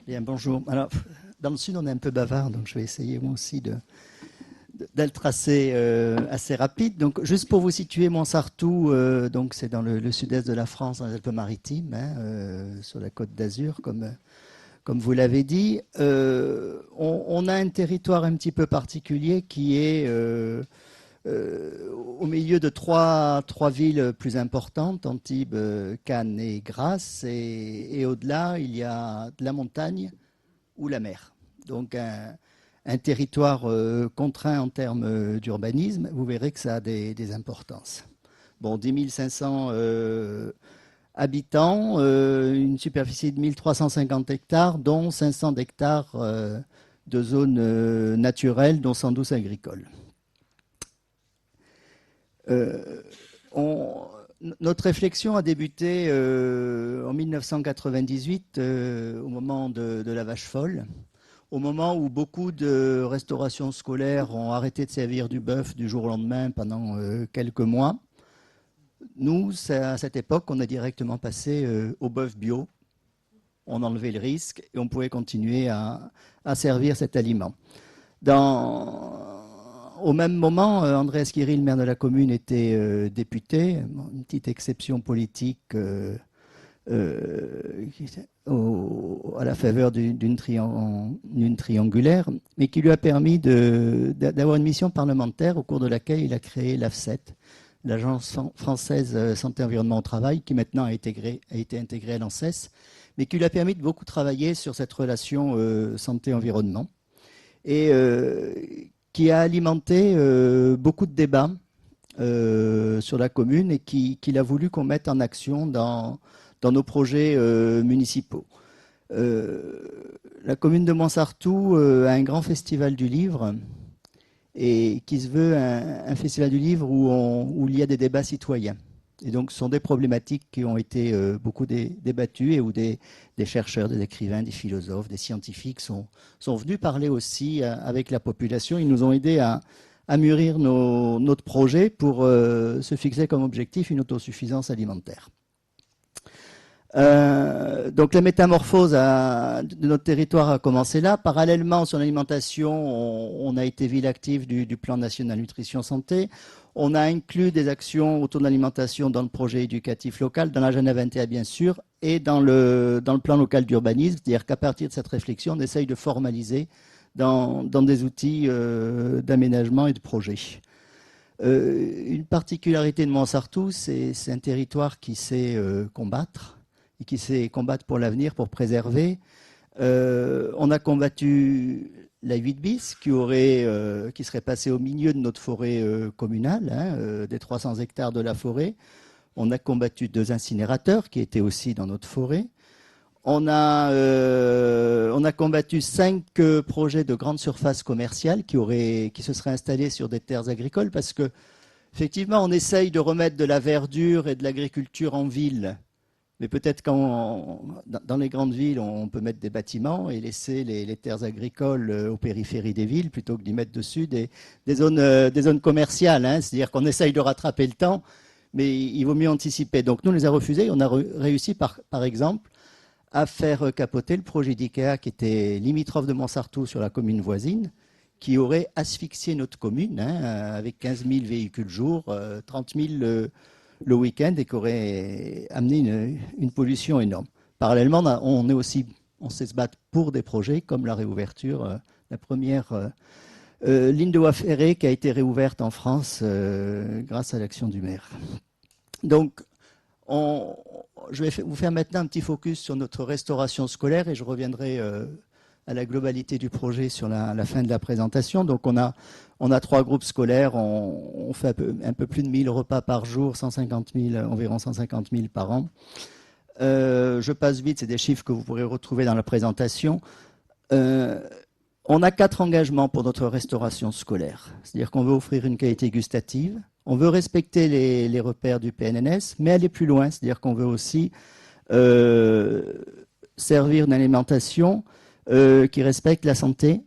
Bien, bonjour. Alors, dans le sud, on est un peu bavard, donc je vais essayer moi aussi d'être assez rapide. Donc, juste pour vous situer, Montsartou, donc c'est dans le sud-est de la France, dans les Alpes-Maritimes, hein, sur la Côte d'Azur, comme vous l'avez dit. On a un territoire un petit peu particulier qui est au milieu de trois villes plus importantes, Antibes, Cannes et Grasse, et au-delà, il y a de la montagne ou la mer. Donc un territoire contraint en termes d'urbanisme, vous verrez que ça a des importances. Bon, 10 500 habitants, une superficie de 1350 hectares, dont 500 hectares de zones naturelles, dont 112 agricoles. Notre réflexion a débuté en 1998, au moment de la vache folle, au moment où beaucoup de restaurations scolaires ont arrêté de servir du bœuf du jour au lendemain pendant quelques mois. Nous, à cette époque, on a directement passé au bœuf bio. On enlevait le risque et on pouvait continuer à servir cet aliment. Au même moment, André Esquiri, le maire de la commune, était député. Une petite exception politique à la faveur d'une triangulaire, mais qui lui a permis d'avoir une mission parlementaire au cours de laquelle il a créé l'AFSET, l'Agence française Santé Environnement au Travail, qui maintenant a été intégrée à l'ANSES, mais qui lui a permis de beaucoup travailler sur cette relation santé-environnement, et qui a alimenté beaucoup de débats sur la commune et qu'il a voulu qu'on mette en action dans nos projets municipaux. La commune de Montsartou a un grand festival du livre, et qui se veut un festival du livre où il y a des débats citoyens. Et donc, ce sont des problématiques qui ont été beaucoup débattues et où des chercheurs, des écrivains, des philosophes, des scientifiques sont venus parler aussi avec la population. Ils nous ont aidés à mûrir notre projet pour se fixer comme objectif une autosuffisance alimentaire. Donc la métamorphose de notre territoire a commencé là. Parallèlement, sur l'alimentation, on a été ville active du plan national nutrition santé. On a inclus des actions autour de l'alimentation dans le projet éducatif local, dans l'agenda 21 bien sûr, et dans le plan local d'urbanisme. C'est-à-dire qu'à partir de cette réflexion, on essaye de formaliser dans des outils d'aménagement et de projet. Une particularité de Montsartou, c'est un territoire qui sait combattre, et qui sait combattre pour l'avenir, pour préserver. On a combattu la 8 bis qui serait passée au milieu de notre forêt communale, hein, des 300 hectares de la forêt. On a combattu 2 incinérateurs qui étaient aussi dans notre forêt. On a combattu 5 projets de grandes surfaces commerciales qui se seraient installés sur des terres agricoles, parce que effectivement, on essaye de remettre de la verdure et de l'agriculture en ville. Mais peut-être dans les grandes villes, on peut mettre des bâtiments et laisser les terres agricoles aux périphéries des villes plutôt que d'y mettre dessus des zones commerciales. Hein. C'est-à-dire qu'on essaye de rattraper le temps, mais il vaut mieux anticiper. Donc nous, on les a refusés. On a réussi, par exemple, à faire capoter le projet d'IKEA qui était limitrophe de Montsartou sur la commune voisine, qui aurait asphyxié notre commune, hein, avec 15 000 véhicules jour, 30 000 le week-end, et qui aurait amené une pollution énorme. Parallèlement, on sait se battre pour des projets comme la réouverture, la première ligne de voie ferrée qui a été réouverte en France grâce à l'action du maire. Donc, je vais vous faire maintenant un petit focus sur notre restauration scolaire et je reviendrai à la globalité du projet sur la fin de la présentation. Donc on a 3 groupes scolaires, on fait un peu plus de 1000 repas par jour, environ 150 000 par an. Je passe vite, c'est des chiffres que vous pourrez retrouver dans la présentation. On a 4 engagements pour notre restauration scolaire. C'est-à-dire qu'on veut offrir une qualité gustative, on veut respecter les repères du PNNS, mais aller plus loin, c'est-à-dire qu'on veut aussi servir une alimentation qui respecte la santé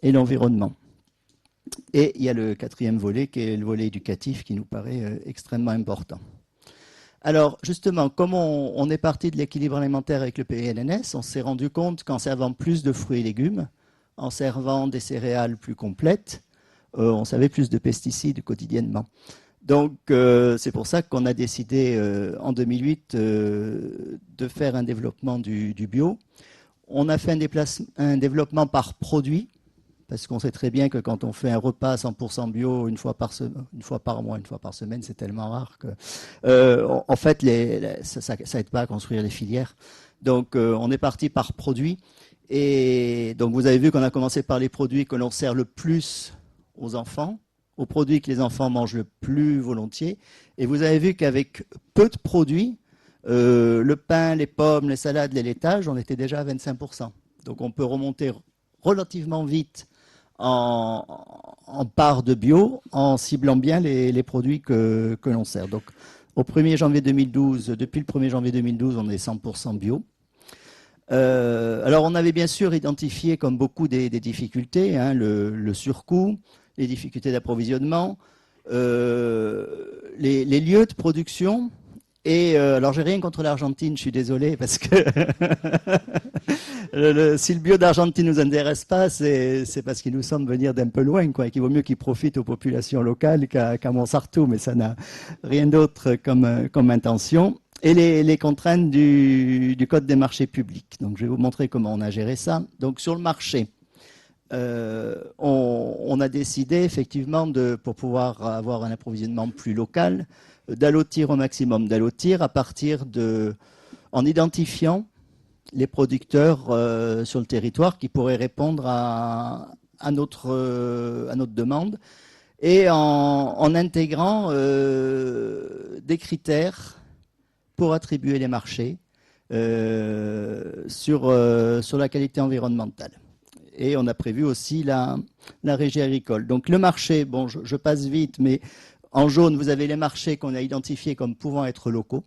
et l'environnement. Et il y a le 4e volet, qui est le volet éducatif, qui nous paraît extrêmement important. Alors, justement, comme on est parti de l'équilibre alimentaire avec le PNNS, on s'est rendu compte qu'en servant plus de fruits et légumes, en servant des céréales plus complètes, on savait plus de pesticides quotidiennement. Donc, c'est pour ça qu'on a décidé en 2008 de faire un développement du bio. On a fait un développement par produit, parce qu'on sait très bien que quand on fait un repas 100% bio une fois par mois, une fois par semaine, c'est tellement rare que, en fait, ça aide pas à construire les filières. Donc, on est parti par produit. Et donc, vous avez vu qu'on a commencé par les produits que l'on sert le plus aux enfants, aux produits que les enfants mangent le plus volontiers. Et vous avez vu qu'avec peu de produits, le pain, les pommes, les salades, les laitages, on était déjà à 25%. Donc, on peut remonter relativement vite en part de bio en ciblant bien les produits que l'on sert. Donc, au 1er janvier 2012, depuis le 1er janvier 2012, on est 100% bio. Alors, on avait bien sûr identifié, comme beaucoup, des difficultés, hein, le surcoût, les difficultés d'approvisionnement, les lieux de production. Et alors, j'ai rien contre l'Argentine, je suis désolé, parce que si le bio d'Argentine nous intéresse pas, c'est parce qu'il nous semble venir d'un peu loin, quoi, et qu'il vaut mieux qu'il profite aux populations locales qu'à Montsartou, mais ça n'a rien d'autre comme intention. Et les contraintes du Code des marchés publics. Donc, je vais vous montrer comment on a géré ça. Donc, sur le marché, on a décidé effectivement, pour pouvoir avoir un approvisionnement plus local, d'allotir au maximum, d'allotir en identifiant les producteurs sur le territoire qui pourraient répondre à notre demande et en intégrant des critères pour attribuer les marchés sur la qualité environnementale. Et on a prévu aussi la régie agricole. Donc le marché, bon, je passe vite, mais en jaune, vous avez les marchés qu'on a identifiés comme pouvant être locaux.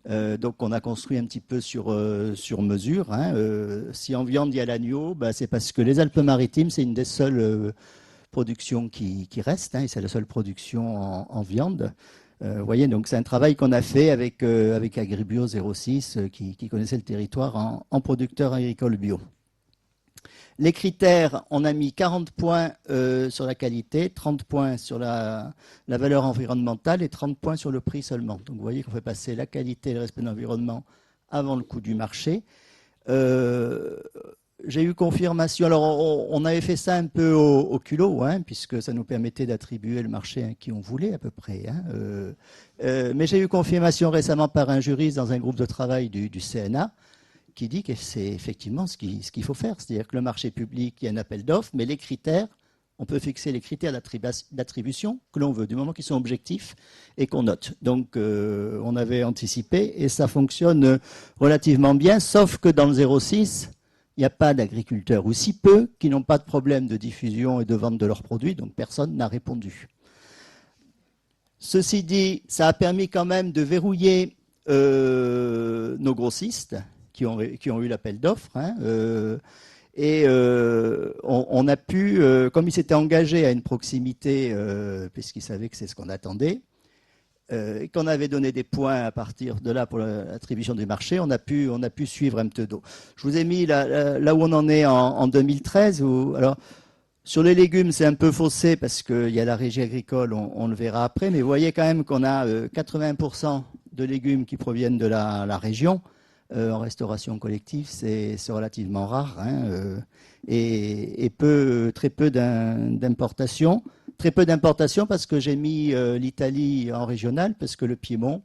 Donc on a construit un petit peu sur mesure. Hein. Si en viande il y a l'agneau, bah, c'est parce que les Alpes-Maritimes, c'est une des seules productions qui restent, hein, et c'est la seule production en viande. Vous voyez, donc c'est un travail qu'on a fait avec Agribio 06, qui connaissait le territoire en producteur agricole bio. Les critères, on a mis 40 points sur la qualité, 30 points sur la valeur environnementale et 30 points sur le prix seulement. Donc vous voyez qu'on fait passer la qualité et le respect de l'environnement avant le coût du marché. J'ai eu confirmation, alors on avait fait ça un peu au culot, hein, puisque ça nous permettait d'attribuer le marché à qui on voulait à peu près. Hein. Mais j'ai eu confirmation récemment par un juriste dans un groupe de travail du CNA, qui dit que c'est effectivement ce qu'il faut faire. C'est-à-dire que le marché public, il y a un appel d'offres, mais les critères, on peut fixer les critères d'attribution que l'on veut, du moment qu'ils sont objectifs et qu'on note. Donc, on avait anticipé et ça fonctionne relativement bien, sauf que dans le 06, il n'y a pas d'agriculteurs, ou si peu, qui n'ont pas de problème de diffusion et de vente de leurs produits, donc personne n'a répondu. Ceci dit, ça a permis quand même de verrouiller nos grossistes, qui ont eu l'appel d'offres. Hein, on a pu, comme ils s'étaient engagés à une proximité, puisqu'ils savaient que c'est ce qu'on attendait, et qu'on avait donné des points à partir de là pour l'attribution du marché, on a pu suivre un peu d'eau. Je vous ai mis là où on en est en 2013. Alors, sur les légumes, c'est un peu faussé parce qu'il y a la régie agricole, on le verra après, mais vous voyez quand même qu'on a 80% de légumes qui proviennent de la région. En restauration collective, c'est relativement rare, hein, et très peu d'importation. Très peu d'importation parce que j'ai mis l'Italie en régional, parce que le Piémont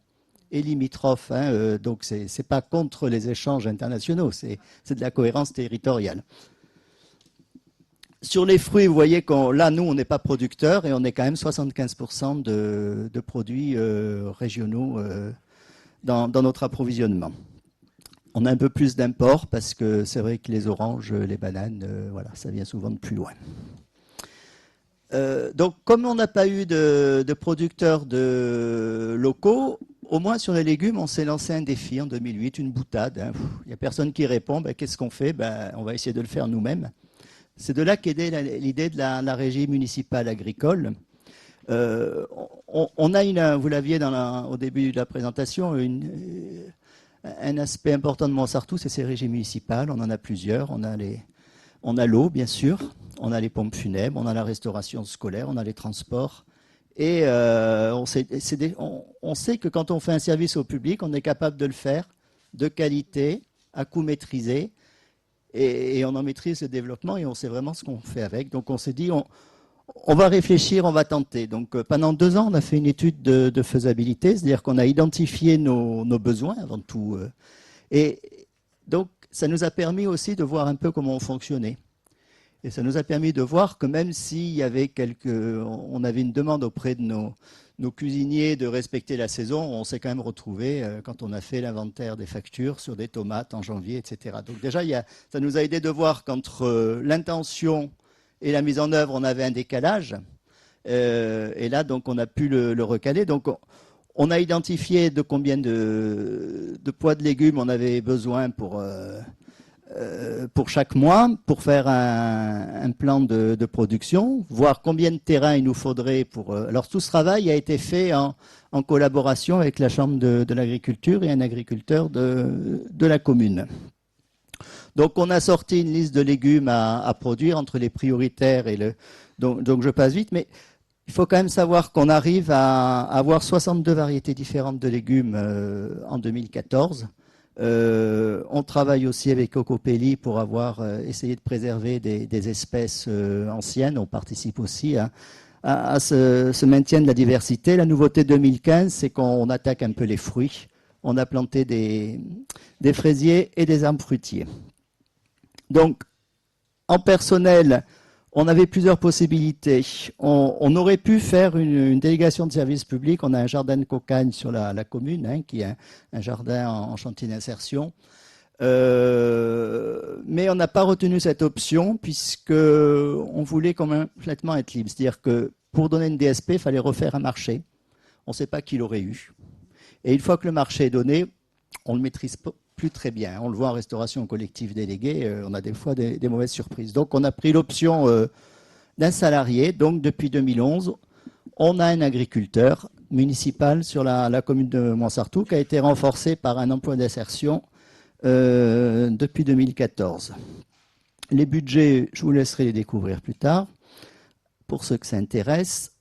est limitrophe, hein, donc c'est pas contre les échanges internationaux, c'est de la cohérence territoriale. Sur les fruits, vous voyez là, nous, on n'est pas producteurs et on est quand même 75% de produits régionaux dans notre approvisionnement. On a un peu plus d'import parce que c'est vrai que les oranges, les bananes, voilà, ça vient souvent de plus loin. Donc, comme on n'a pas eu de producteurs locaux, au moins sur les légumes, on s'est lancé un défi en 2008, une boutade. Hein. Il n'y a personne qui répond. Ben, qu'est-ce qu'on fait? On va essayer de le faire nous-mêmes. C'est de là qu'est née l'idée de la régie municipale agricole. On a vous l'aviez au début de la présentation, un aspect important de Montsartou, c'est ses régies municipales. On en a plusieurs. On a l'eau, bien sûr. On a les pompes funèbres. On a la restauration scolaire. On a les transports. Et on sait que quand on fait un service au public, on est capable de le faire de qualité, à coût maîtrisé. Et on en maîtrise le développement et on sait vraiment ce qu'on fait avec. Donc on s'est dit, on va réfléchir, on va tenter. Donc pendant 2 ans, on a fait une étude de faisabilité, c'est-à-dire qu'on a identifié nos besoins avant tout. Et donc ça nous a permis aussi de voir un peu comment on fonctionnait. Et ça nous a permis de voir que même s'il y avait on avait une demande auprès de nos cuisiniers de respecter la saison, on s'est quand même retrouvé quand on a fait l'inventaire des factures sur des tomates en janvier, etc. Donc déjà, ça nous a aidé de voir qu'entre l'intention et la mise en œuvre, on avait un décalage. Et là, donc, on a pu le recaler. Donc, on a identifié de combien de poids de légumes on avait besoin pour chaque mois, pour faire un plan de production, voir combien de terrain il nous faudrait pour... Alors, tout ce travail a été fait en collaboration avec la Chambre de l'agriculture et un agriculteur de la commune. Donc, on a sorti une liste de légumes à produire entre les prioritaires et donc je passe vite, mais il faut quand même savoir qu'on arrive à avoir 62 variétés différentes de légumes en 2014. On travaille aussi avec Cocopelli pour essayer de préserver des espèces anciennes. On participe aussi à ce maintien de la diversité. La nouveauté 2015, c'est qu'on attaque un peu les fruits. On a planté des fraisiers et des arbres fruitiers. Donc, en personnel, on avait plusieurs possibilités. On aurait pu faire une délégation de service public. On a un jardin de cocagne sur la commune, qui est un jardin en chantier d'insertion. Mais on n'a pas retenu cette option puisqu'on voulait complètement être libre. C'est-à-dire que pour donner une DSP, il fallait refaire un marché. On ne sait pas qui l'aurait eu. Et une fois que le marché est donné, on ne le maîtrise plus très bien. On le voit en restauration collective déléguée, on a des fois des mauvaises surprises. Donc on a pris l'option d'un salarié. Donc depuis 2011, on a un agriculteur municipal sur la commune de Montsartou qui a été renforcé par un emploi d'insertion depuis 2014. Les budgets, je vous laisserai les découvrir plus tard, pour ceux que ça intéresse.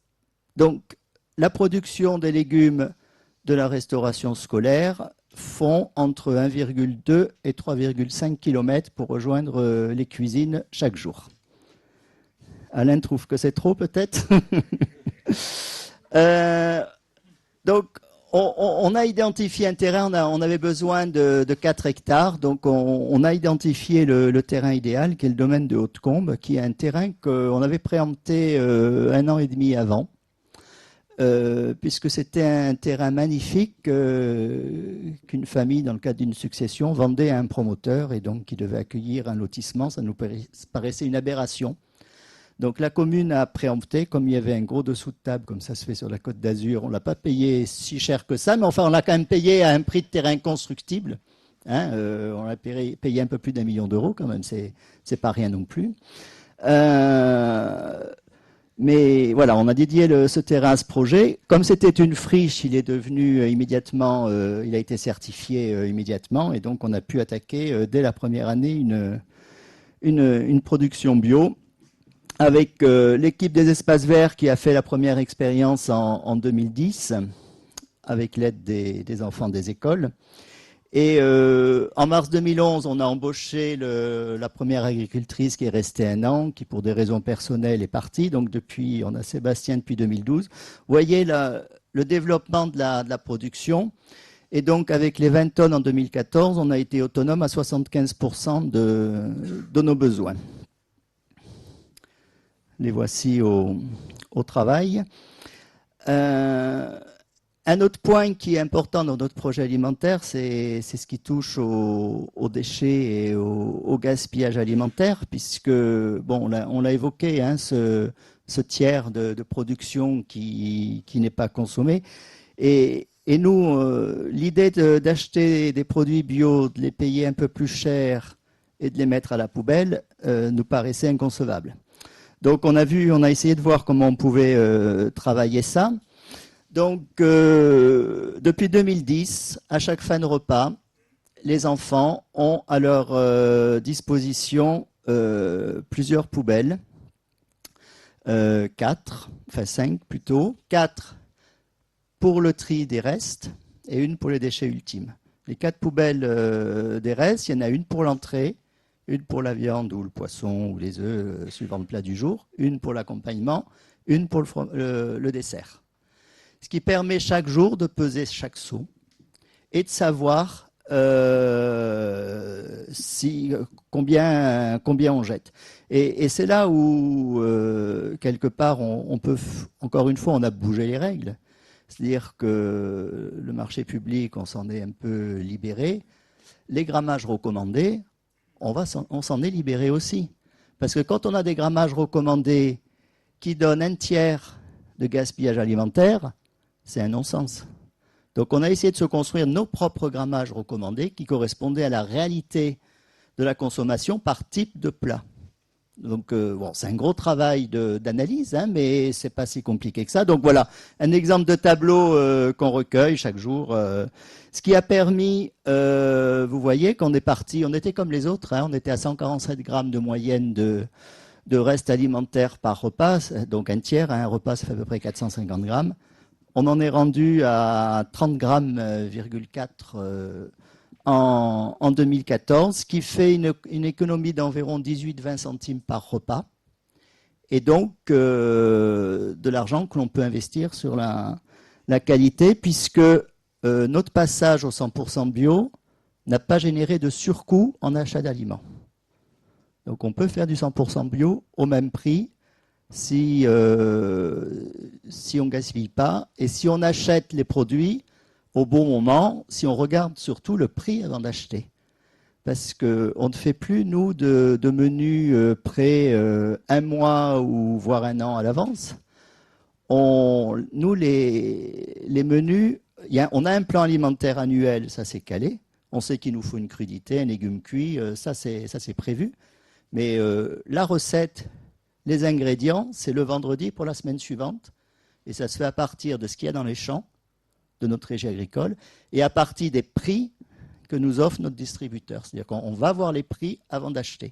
Donc la production des légumes de la restauration scolaire font entre 1,2 et 3,5 km pour rejoindre les cuisines chaque jour. Alain trouve que c'est trop peut-être. Donc, on a identifié un terrain, on avait besoin de 4 hectares, donc on a identifié le terrain idéal, qui est le domaine de Haute-Combe, qui est un terrain qu'on avait préempté 1 an et demi avant. Puisque c'était un terrain magnifique qu'une famille, dans le cadre d'une succession, vendait à un promoteur et donc qui devait accueillir un lotissement. Ça nous paraissait une aberration. Donc la commune a préempté, comme il y avait un gros dessous de table, comme ça se fait sur la Côte d'Azur. On ne l'a pas payé si cher que ça, mais enfin on l'a quand même payé à un prix de terrain constructible. On l'a payé un peu plus d'1 million d'euros quand même, c'est pas rien non plus. Mais voilà, on a dédié ce terrain à ce projet. Comme c'était une friche, il est devenu immédiatement, il a été certifié immédiatement, et donc on a pu attaquer dès la première année une production bio avec l'équipe des espaces verts qui a fait la première expérience en 2010 avec l'aide des enfants des écoles. Et en mars 2011, on a embauché la première agricultrice qui est restée 1 an, qui pour des raisons personnelles est partie. Donc depuis, on a Sébastien depuis 2012. Vous voyez le développement de la production. Et donc avec les 20 tonnes en 2014, on a été autonome à 75% de nos besoins. Les voici au travail. Un autre point qui est important dans notre projet alimentaire, c'est ce qui touche aux déchets et au gaspillage alimentaire, puisque, bon, on l'a évoqué, ce tiers de production qui n'est pas consommé. Et nous, l'idée d'acheter des produits bio, de les payer un peu plus cher et de les mettre à la poubelle, nous paraissait inconcevable. Donc on a essayé de voir comment on pouvait travailler ça. Donc depuis 2010, à chaque fin de repas, les enfants ont à leur disposition plusieurs poubelles, 4, enfin 5 plutôt, 4 pour le tri des restes et une pour les déchets ultimes. Les 4 poubelles des restes, il y en a une pour l'entrée, une pour la viande ou le poisson ou les œufs, suivant le plat du jour, une pour l'accompagnement, une pour le dessert. Ce qui permet chaque jour de peser chaque seau et de savoir combien on jette. Et c'est là où, quelque part, on peut, encore une fois, on a bougé les règles. C'est-à-dire que le marché public, on s'en est un peu libéré. Les grammages recommandés, on s'en est libéré aussi. Parce que quand on a des grammages recommandés qui donnent un tiers de gaspillage alimentaire, c'est un non-sens. Donc on a essayé de se construire nos propres grammages recommandés qui correspondaient à la réalité de la consommation par type de plat. Donc bon, c'est un gros travail d'analyse, hein, mais c'est pas si compliqué que ça. Donc voilà, un exemple de tableau qu'on recueille chaque jour. Ce qui a permis, vous voyez, qu'on est parti, on était comme les autres, hein, on était à 147 grammes de moyenne de reste alimentaire par repas, donc un tiers, hein, un repas ça fait à peu près 450 grammes. On en est rendu à 30 grammes,4 en 2014, ce qui fait une économie d'environ 18-20 centimes par repas, et donc de l'argent que l'on peut investir sur la qualité, puisque notre passage au 100% bio n'a pas généré de surcoût en achat d'aliments. Donc on peut faire du 100% bio au même prix si on ne gaspille pas, et si on achète les produits au bon moment, si on regarde surtout le prix avant d'acheter. Parce qu'on ne fait plus, nous, de menus prêts un mois ou voire un an à l'avance. Nous, les menus, on a un plan alimentaire annuel, ça c'est calé. On sait qu'il nous faut une crudité, un légume cuit, ça c'est prévu. Mais la recette, les ingrédients, c'est le vendredi pour la semaine suivante. Et ça se fait à partir de ce qu'il y a dans les champs de notre régie agricole et à partir des prix que nous offre notre distributeur. C'est-à-dire qu'on va voir les prix avant d'acheter.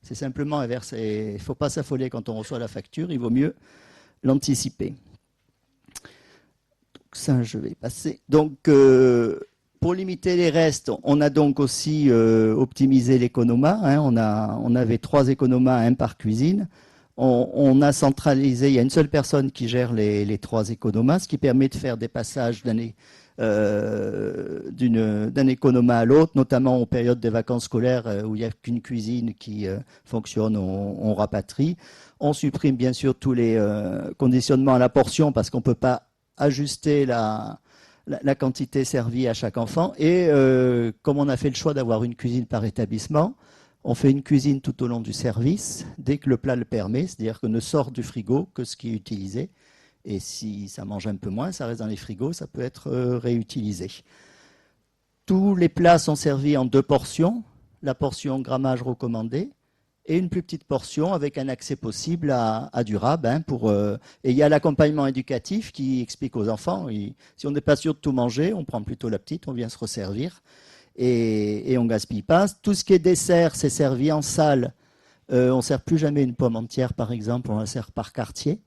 C'est simplement inverse. Il ne faut pas s'affoler quand on reçoit la facture, il vaut mieux l'anticiper. Donc ça, je vais passer. Donc, pour limiter les restes, on a donc aussi optimisé l'économa. Hein. On avait 3 économas, 1 par cuisine. On a centralisé, il y a une seule personne qui gère les 3 économas, ce qui permet de faire des passages d'un économa à l'autre, notamment aux périodes des vacances scolaires où il n'y a qu'une cuisine qui fonctionne, on rapatrie. On supprime bien sûr tous les conditionnements à la portion parce qu'on ne peut pas ajuster la quantité servie à chaque enfant. Et comme on a fait le choix d'avoir une cuisine par établissement, on fait une cuisine tout au long du service, dès que le plat le permet, c'est-à-dire que ne sort du frigo que ce qui est utilisé. Et si ça mange un peu moins, ça reste dans les frigos, ça peut être réutilisé. Tous les plats sont servis en 2 portions, la portion grammage recommandé et une plus petite portion avec un accès possible à du rab. Hein, et il y a l'accompagnement éducatif qui explique aux enfants, si on n'est pas sûr de tout manger, on prend plutôt la petite, on vient se resservir. Et on ne gaspille pas. Tout ce qui est dessert, c'est servi en salle. On ne sert plus jamais une pomme entière, par exemple, on la sert par quartier.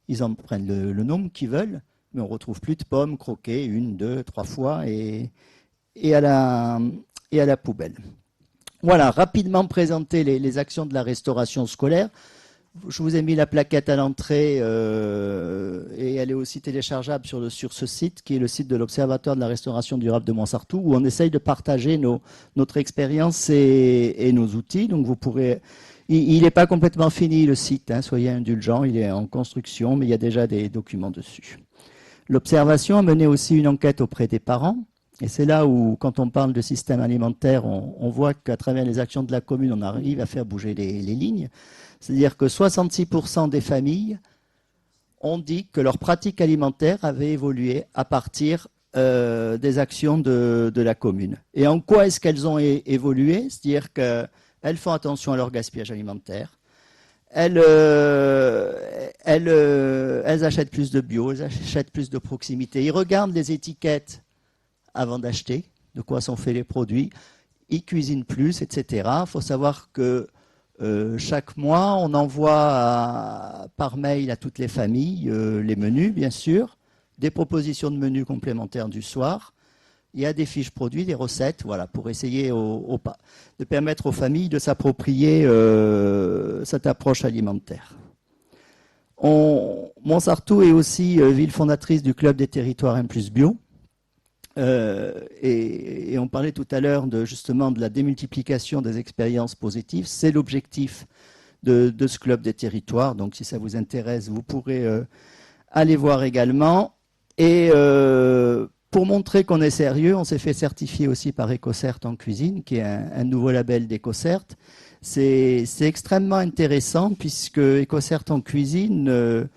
Ils en prennent le nombre qu'ils veulent, mais on ne retrouve plus de pommes croquées 1, 2, 3 fois et à la poubelle. Voilà, rapidement présenter les actions de la restauration scolaire. Je vous ai mis la plaquette à l'entrée et elle est aussi téléchargeable sur ce site qui est le site de l'Observatoire de la restauration durable de Montsartou où on essaye de partager notre expérience et nos outils. Donc vous pourrez, il n'est pas complètement fini le site, hein, soyez indulgents, il est en construction mais il y a déjà des documents dessus. L'observation a mené aussi une enquête auprès des parents. Et c'est là où, quand on parle de système alimentaire, on voit qu'à travers les actions de la commune, on arrive à faire bouger les lignes. C'est-à-dire que 66% des familles ont dit que leur pratique alimentaire avait évolué à partir des actions de la commune. Et en quoi est-ce qu'elles ont évolué? C'est-à-dire qu'elles font attention à leur gaspillage alimentaire, elles achètent plus de bio, elles achètent plus de proximité. Ils regardent les étiquettes avant d'acheter, de quoi sont faits les produits. Ils cuisinent plus, etc. Il faut savoir que chaque mois, on envoie par mail à toutes les familles les menus, bien sûr, des propositions de menus complémentaires du soir. Il y a des fiches produits, des recettes, voilà, pour essayer de permettre aux familles de s'approprier cette approche alimentaire. Montsartou est aussi ville fondatrice du Club des territoires M+ Bio. Et on parlait tout à l'heure justement de la démultiplication des expériences positives. C'est l'objectif de ce Club des territoires. Donc si ça vous intéresse, vous pourrez aller voir également. Et pour montrer qu'on est sérieux, on s'est fait certifier aussi par EcoCert en cuisine, qui est un nouveau label d'EcoCert. C'est extrêmement intéressant puisque EcoCert en cuisine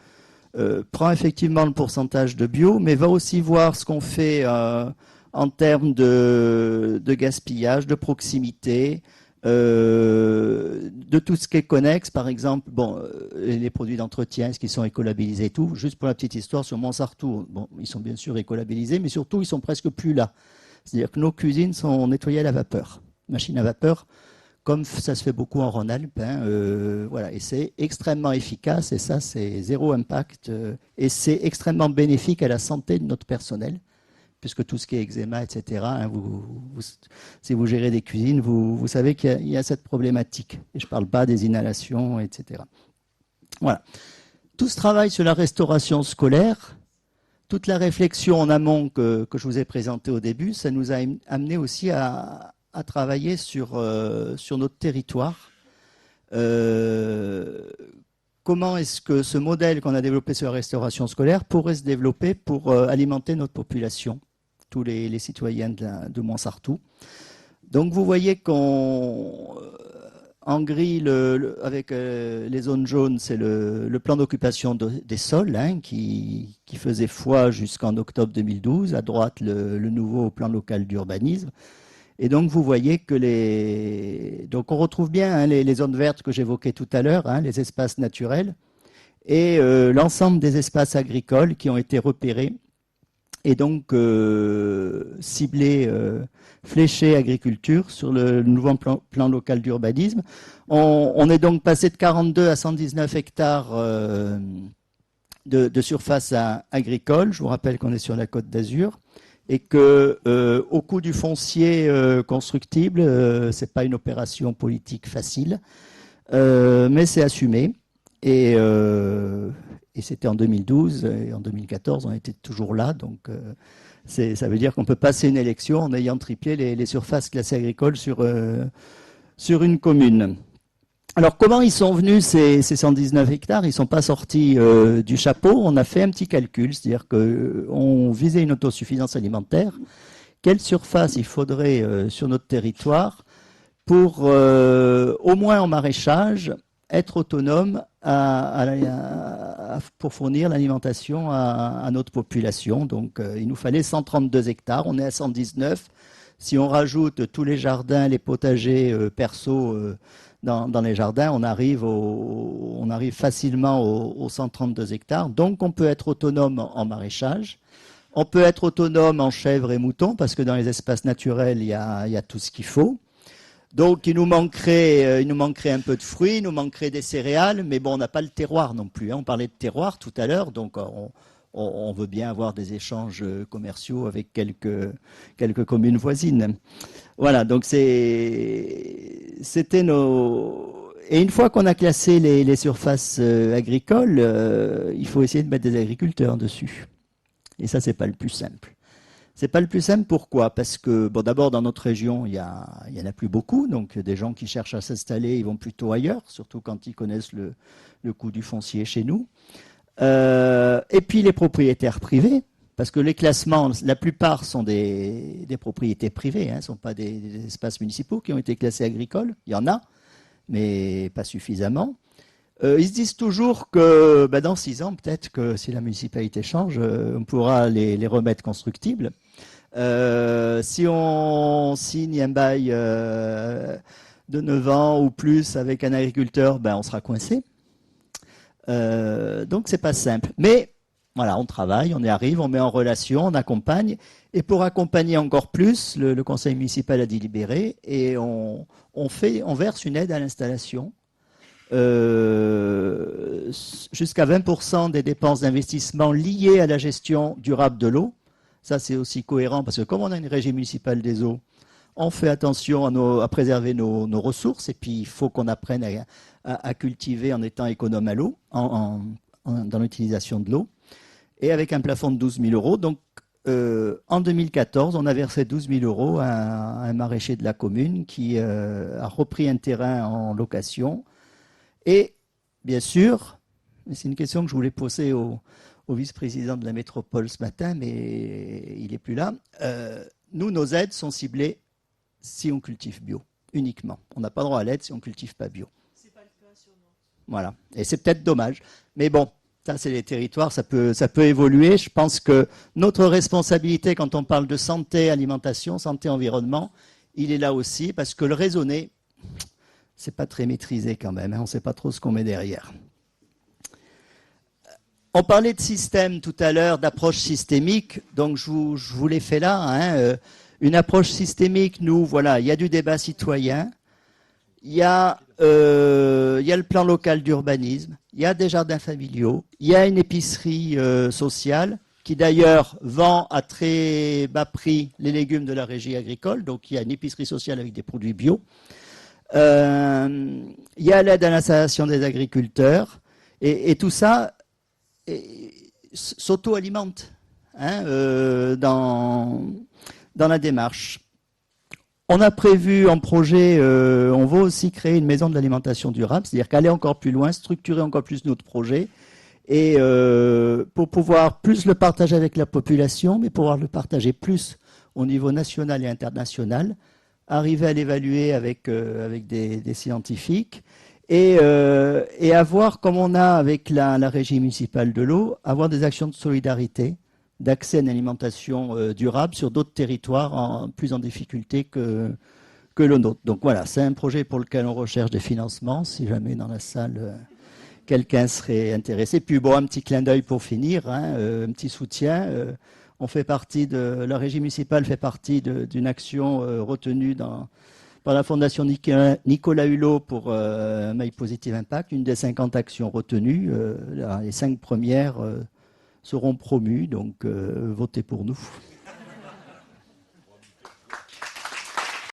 prend effectivement le pourcentage de bio, mais va aussi voir ce qu'on fait en termes de gaspillage, de proximité, de tout ce qui est connexe, par exemple, les produits d'entretien, est-ce qu'ils sont écolabellisés et tout. Juste pour la petite histoire, sur Montsartou, ils sont bien sûr écolabellisés, mais surtout, ils sont presque plus là. C'est-à-dire que nos cuisines sont nettoyées à la vapeur, machine à vapeur, comme ça se fait beaucoup en Rhône-Alpes. Voilà. Et c'est extrêmement efficace, et ça, c'est zéro impact. Et c'est extrêmement bénéfique à la santé de notre personnel, puisque tout ce qui est eczéma, etc., si vous gérez des cuisines, vous savez qu'il y a cette problématique. Et je ne parle pas des inhalations, etc. Voilà. Tout ce travail sur la restauration scolaire, toute la réflexion en amont que je vous ai présentée au début, ça nous a amené aussi à travailler sur notre territoire. Comment est-ce que ce modèle qu'on a développé sur la restauration scolaire pourrait se développer pour alimenter notre population, tous les citoyens de Montsartou. Donc vous voyez qu'en gris, avec les zones jaunes, c'est le plan d'occupation des sols qui faisait foi jusqu'en octobre 2012. À droite, le nouveau plan local d'urbanisme. Et donc, vous voyez que donc on retrouve bien les zones vertes que j'évoquais tout à l'heure, les espaces naturels, et l'ensemble des espaces agricoles qui ont été repérés, et donc ciblés, fléchés agriculture sur le nouveau plan local d'urbanisme. On est donc passé de 42 à 119 hectares de surface agricole. Je vous rappelle qu'on est sur la Côte d'Azur. Et que au coût du foncier constructible, c'est pas une opération politique facile, mais c'est assumé. Et c'était en 2012 et en 2014, on était toujours là. Donc ça veut dire qu'on peut passer une élection en ayant triplé les surfaces classées agricoles sur une commune. Alors, comment ils sont venus ces 119 hectares? Ils ne sont pas sortis du chapeau. On a fait un petit calcul, c'est-à-dire qu'on visait une autosuffisance alimentaire. Quelle surface il faudrait sur notre territoire pour, au moins en maraîchage, être autonome pour fournir l'alimentation à notre population. Donc, il nous fallait 132 hectares. On est à 119. Si on rajoute tous les jardins, les potagers perso dans les jardins, on arrive facilement aux 132 hectares. Donc, on peut être autonome en maraîchage. On peut être autonome en chèvres et moutons, parce que dans les espaces naturels, il y a tout ce qu'il faut. Donc, il nous manquerait un peu de fruits, il nous manquerait des céréales, mais bon, on n'a pas le terroir non plus. On parlait de terroir tout à l'heure, donc on veut bien avoir des échanges commerciaux avec quelques communes voisines. Voilà, donc c'était nos... Et une fois qu'on a classé les surfaces agricoles, il faut essayer de mettre des agriculteurs dessus. Et ça, c'est pas le plus simple. C'est pas le plus simple, pourquoi? Parce que, bon, d'abord, dans notre région, il y en a plus beaucoup, donc des gens qui cherchent à s'installer, ils vont plutôt ailleurs, surtout quand ils connaissent le coût du foncier chez nous. Et puis les propriétaires privés, parce que les classements, la plupart sont des propriétés privées, ne sont pas des espaces municipaux qui ont été classés agricoles. Il y en a, mais pas suffisamment. Ils se disent toujours que dans 6 ans, peut-être que si la municipalité change, on pourra les remettre constructibles. Si on signe un bail de 9 ans ou plus avec un agriculteur, on sera coincé. Donc c'est pas simple. Mais voilà, on travaille, on y arrive, on met en relation, on accompagne. Et pour accompagner encore plus, le conseil municipal a délibéré et on verse une aide à l'installation. Jusqu'à 20% des dépenses d'investissement liées à la gestion durable de l'eau. Ça, c'est aussi cohérent parce que comme on a une régie municipale des eaux, on fait attention à préserver nos ressources et puis il faut qu'on apprenne à cultiver en étant économe à l'eau, dans l'utilisation de l'eau. Et avec un plafond de 12 000 euros. Donc, en 2014, on a versé 12 000 euros à un maraîcher de la commune qui a repris un terrain en location. Et bien sûr, c'est une question que je voulais poser au vice-président de la métropole ce matin, mais il n'est plus là. Nous, nos aides sont ciblées si on cultive bio, uniquement. On n'a pas droit à l'aide si on ne cultive pas bio. C'est pas le cas sur Nantes. Voilà. Et c'est peut-être dommage. Mais bon, ça, c'est les territoires, ça peut évoluer. Je pense que notre responsabilité, quand on parle de santé, alimentation, santé, environnement, il est là aussi, parce que le raisonner, c'est pas très maîtrisé quand même. On ne sait pas trop ce qu'on met derrière. On parlait de système tout à l'heure, d'approche systémique. Donc, je vous l'ai fait là. Une approche systémique, nous, voilà, il y a du débat citoyen. Il y a le plan local d'urbanisme, il y a des jardins familiaux, il y a une épicerie sociale qui d'ailleurs vend à très bas prix les légumes de la régie agricole, donc il y a une épicerie sociale avec des produits bio. Il y a l'aide à l'installation des agriculteurs et tout ça s'auto-alimente dans la démarche. On a prévu en projet, on va aussi créer une maison de l'alimentation durable, c'est-à-dire qu'aller encore plus loin, structurer encore plus notre projet, et pour pouvoir plus le partager avec la population, mais pouvoir le partager plus au niveau national et international, arriver à l'évaluer avec des scientifiques, et avoir, comme on a avec la régie municipale de l'eau, avoir des actions de solidarité, d'accès à une alimentation durable sur d'autres territoires plus en difficulté que le nôtre. Donc voilà, c'est un projet pour lequel on recherche des financements, si jamais dans la salle quelqu'un serait intéressé. Puis bon, un petit clin d'œil pour finir, un petit soutien. On fait partie la régie municipale fait partie d'une action retenue par la Fondation Nicolas Hulot pour My Positive Impact, une des 50 actions retenues. Les 5 premières seront promus, donc votez pour nous.